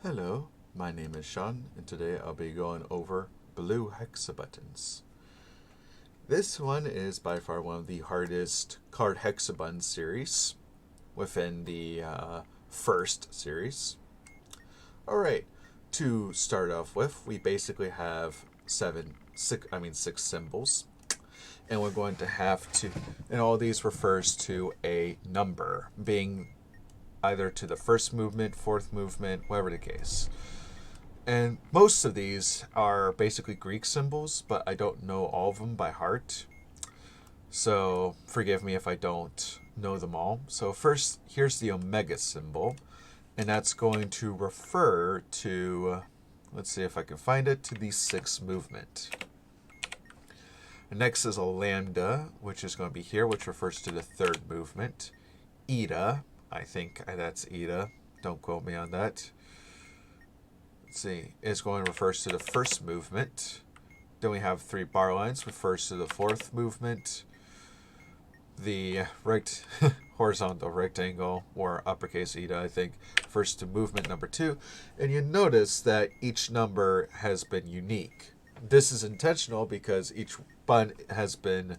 Hello, my name is Sean, and today I'll be going over Blue Hexabuttons. This one is by far one of the hardest card hexabutton series within the first series. Alright, to start off with, we basically have six symbols, and we're going to have to, and all these refers to a number, being either to the first movement, fourth movement, whatever the case. And most of these are basically Greek symbols, but I don't know all of them by heart. So forgive me if I don't know them all. So first, here's the omega symbol, and that's going to refer to, let's see if I can find it, to the sixth movement. And next is a lambda, which is going to be here, which refers to the third movement. Eta, I think that's Eta. Don't quote me on that. Let's see, is going to refers to the first movement. Then we have three bar lines, refers to the fourth movement. The horizontal rectangle, or uppercase Eta, I think, refers to movement number 2. And you notice that each number has been unique. This is intentional because each button has been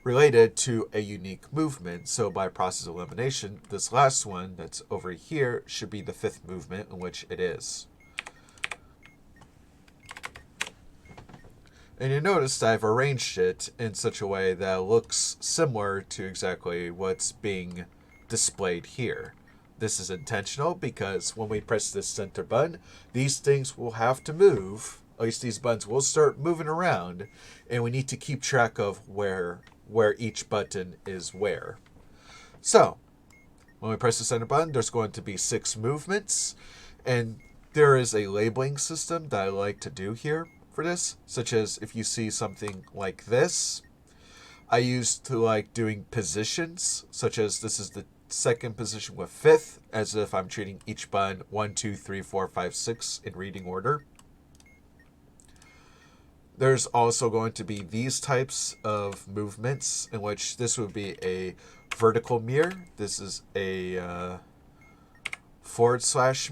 related to a unique movement. So by process of elimination, this last one that's over here should be the fifth movement, in which it is. And you notice I've arranged it in such a way that it looks similar to exactly what's being displayed here. This is intentional because when we press this center button, these things will have to move. At least these buttons will start moving around, and we need to keep track of where each button is where. So, when we press the center button, there's going to be 6 movements, and there is a labeling system that I like to do here for this, such as if you see something like this, I used to like doing positions, such as this is the second position with fifth, as if I'm treating each button 1, 2, 3, 4, 5, 6 in reading order. There's also going to be these types of movements, in which this would be a vertical mirror. This is a /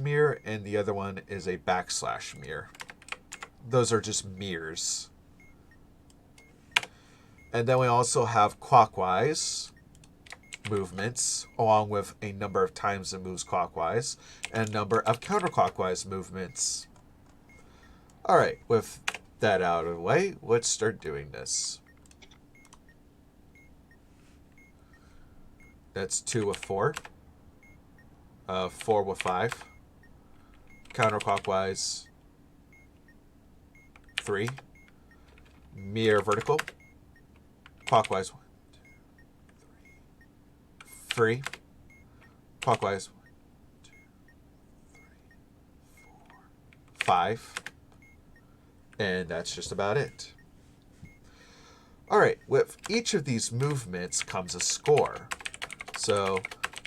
mirror, and the other one is a / mirror. Those are just mirrors. And then we also have clockwise movements, along with a number of times it moves clockwise, and a number of counterclockwise movements. Alright, with that out of the way, let's start doing this. That's 2 with 4. 4 with 5. Counterclockwise, 3. Mirror vertical. Clockwise, 1, 2, 3. Clockwise, 1, 2, 3, 4, 5. And that's just about it. Alright, with each of these movements comes a score. So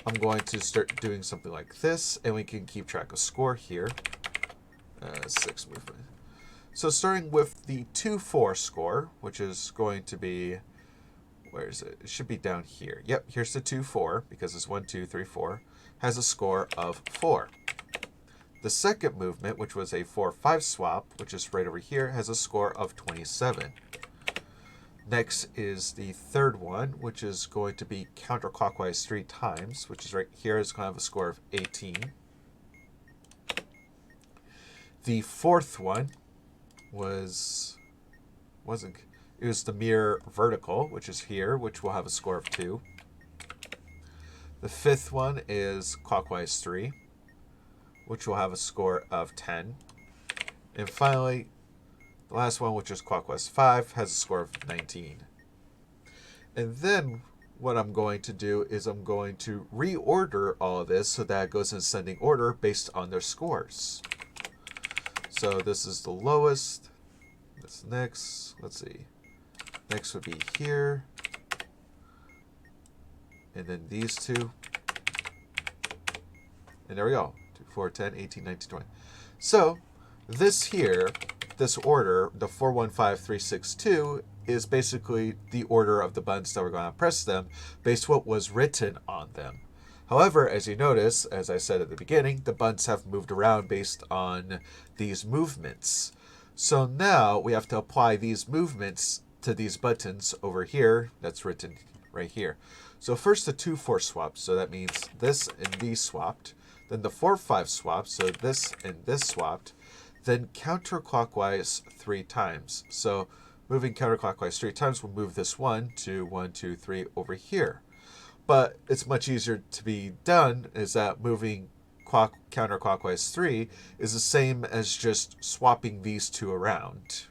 I'm going to start doing something like this, and we can keep track of score here. 6 movement. So starting with the 2-4 score, which is going to be, where is it? It should be down here. Yep, here's the 2-4, because it's 1, 2, 3, 4, has a score of 4. The second movement, which was a 4-5 swap, which is right over here, has a score of 27. Next is the third one, which is going to be counterclockwise 3 times, which is right here, is going to have a score of 18. The fourth one was the mirror vertical, which is here, which will have a score of 2. The fifth one is clockwise 3, which will have a score of 10. And finally, the last one, which is clockwise 5, has a score of 19. And then what I'm going to do is I'm going to reorder all of this so that it goes in ascending order based on their scores. So this is the lowest. This next, let's see. Next would be here. And then these two. And there we go. 2, 4, 10, 18, 19, 20. So this here, this order, the 4, 1, 5, 3, 6, 2, is basically the order of the buttons that we're going to press them based on what was written on them. However, as you notice, as I said at the beginning, the buttons have moved around based on these movements. So now we have to apply these movements to these buttons over here. That's written right here. So first the 2-4 swap. So that means this and these swapped. Then the 4-5 swap. So this and this swapped. Then counterclockwise 3 times. So moving counterclockwise 3 times will move this 1 to 1, 2, 3 over here. But it's much easier to be done is that moving counterclockwise 3 is the same as just swapping these two around.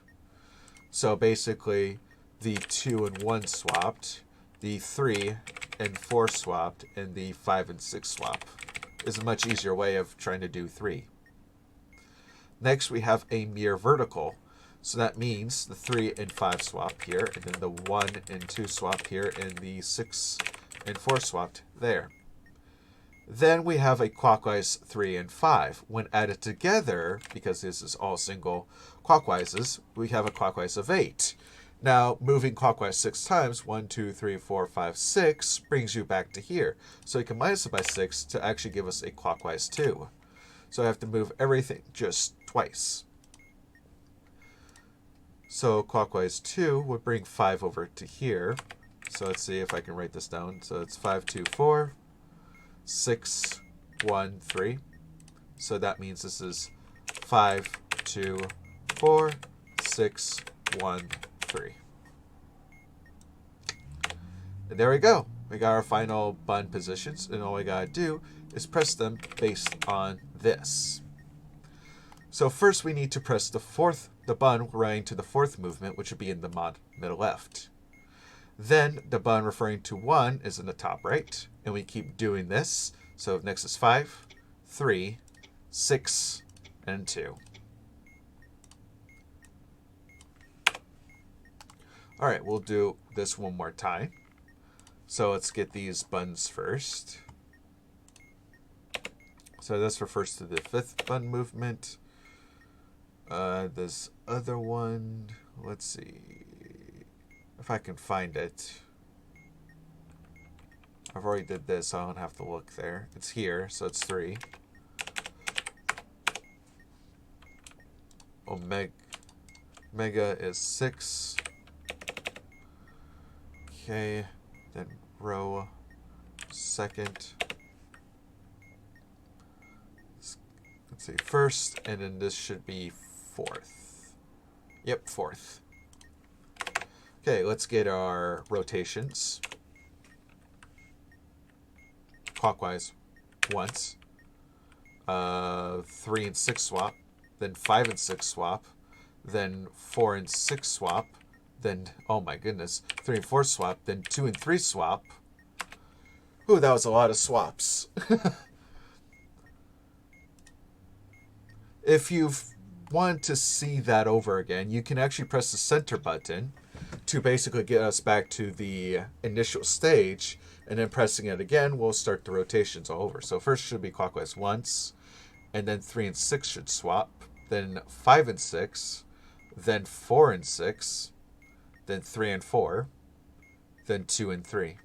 So basically the 2 and 1 swapped, the 3 and 4 swapped, and the 5 and 6 swap is a much easier way of trying to do 3. Next we have a mere vertical. So that means the 3 and 5 swap here, and then the 1 and 2 swap here, and the 6 and 4 swapped there. Then we have a clockwise 3 and 5. When added together, because this is all single clockwises, we have a clockwise of 8. Now, moving clockwise 6 times, 1, 2, 3, 4, 5, 6, brings you back to here. So you can minus it by 6 to actually give us a clockwise 2. So I have to move everything just twice. So clockwise 2 would bring 5 over to here. So let's see if I can write this down. So it's 5, 2, 4, 6, 1, 3. So that means this is 5, 2, 4, 6, 1, 3. And there we go. We got our final button positions, and all we gotta do is press them based on this. So first we need to press the button referring to the 4th movement, which would be in the middle left. Then the button referring to 1 is in the top right, and we keep doing this. So next is 5, 3, 6, and 2. All right, we'll do this one more time. So let's get these buttons first. So this refers to the 5th button movement. This other one, let's see if I can find it. I've already did this, so I don't have to look there. It's here, so it's 3. Omega is 6. Okay, then row 2nd. Let's see, 1st, and then this should be 4th. Yep, 4th. Okay, let's get our rotations. Clockwise once. 3 and 6 swap. Then 5 and 6 swap. Then 4 and 6 swap. Then, oh my goodness, 3 and 4 swap. Then 2 and 3 swap. Ooh, that was a lot of swaps. If you want to see that over again, you can actually press the center button to basically get us back to the initial stage, and then pressing it again will start the rotations all over. So first should be clockwise once, and then 3 and 6 should swap, then 5 and 6, then 4 and 6, then 3 and 4, then 2 and 3.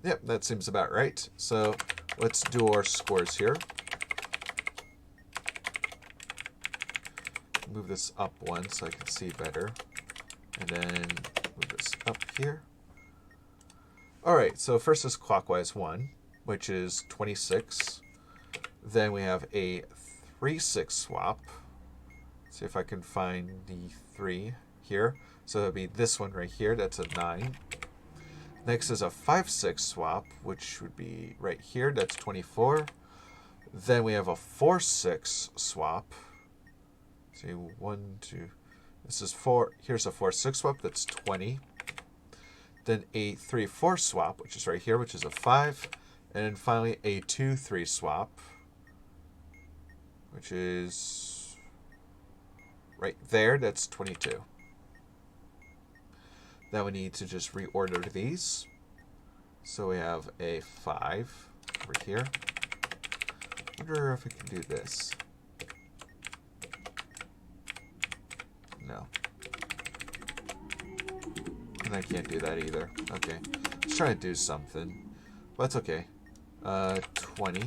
Yep, that seems about right. So let's do our scores here. Move this up one so I can see better. And then move this up here. All right, so first is clockwise 1, which is 26. Then we have a 3-6 swap. Let's see if I can find the 3 here. So that'll be this one right here. That's a 9. Next is a 5-6 swap, which would be right here. That's 24. Then we have a 4-6 swap. See, 1, 2. This is 4. Here's a 4-6 swap. That's 20. Then a 3-4 swap, which is right here, which is a 5. And then finally a 2-3 swap, which is right there. That's 22. Now we need to just reorder these. So we have a 5 over here. I wonder if we can do this. No. And I can't do that either. Okay. Let's try to do something. Well, that's okay. 20.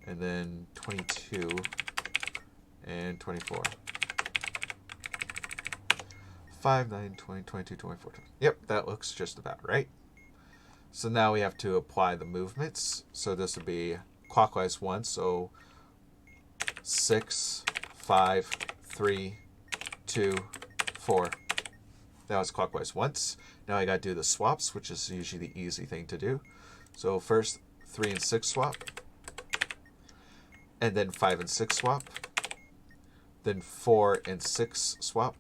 And then 22. And 24. 5, 9, 20, 22, 24. 20. Yep, that looks just about right. So now we have to apply the movements. So this would be clockwise 1. So 6, 5, 3, 2, 4. That was clockwise once. Now I got to do the swaps, which is usually the easy thing to do. So first 3 and 6 swap. And then 5 and 6 swap. Then 4 and 6 swap.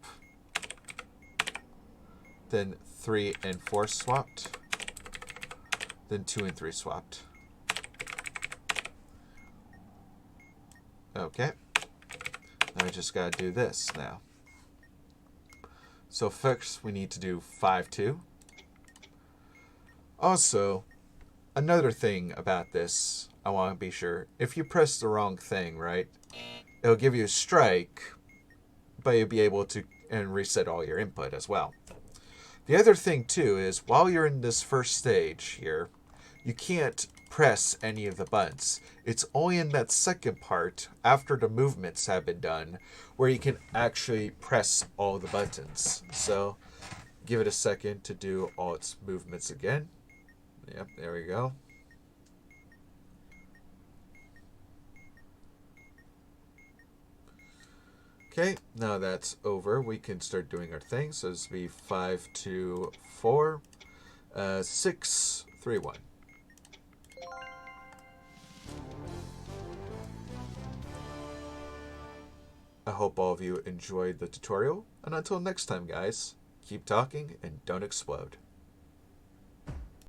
Then 3 and 4 swapped. Then 2 and 3 swapped. Okay. Now we just got to do this now. So first we need to do 5, 2. Also, another thing about this, I want to be sure. If you press the wrong thing, right, it'll give you a strike, but you'll be able to and reset all your input as well. The other thing, too, is while you're in this first stage here, you can't press any of the buttons. It's only in that second part, after the movements have been done, where you can actually press all the buttons. So give it a second to do all its movements again. Yep, there we go. Okay, now that's over, we can start doing our thing. So this will be 5, 2, 4, 6, 3, 1. I hope all of you enjoyed the tutorial, and until next time, guys, keep talking and don't explode.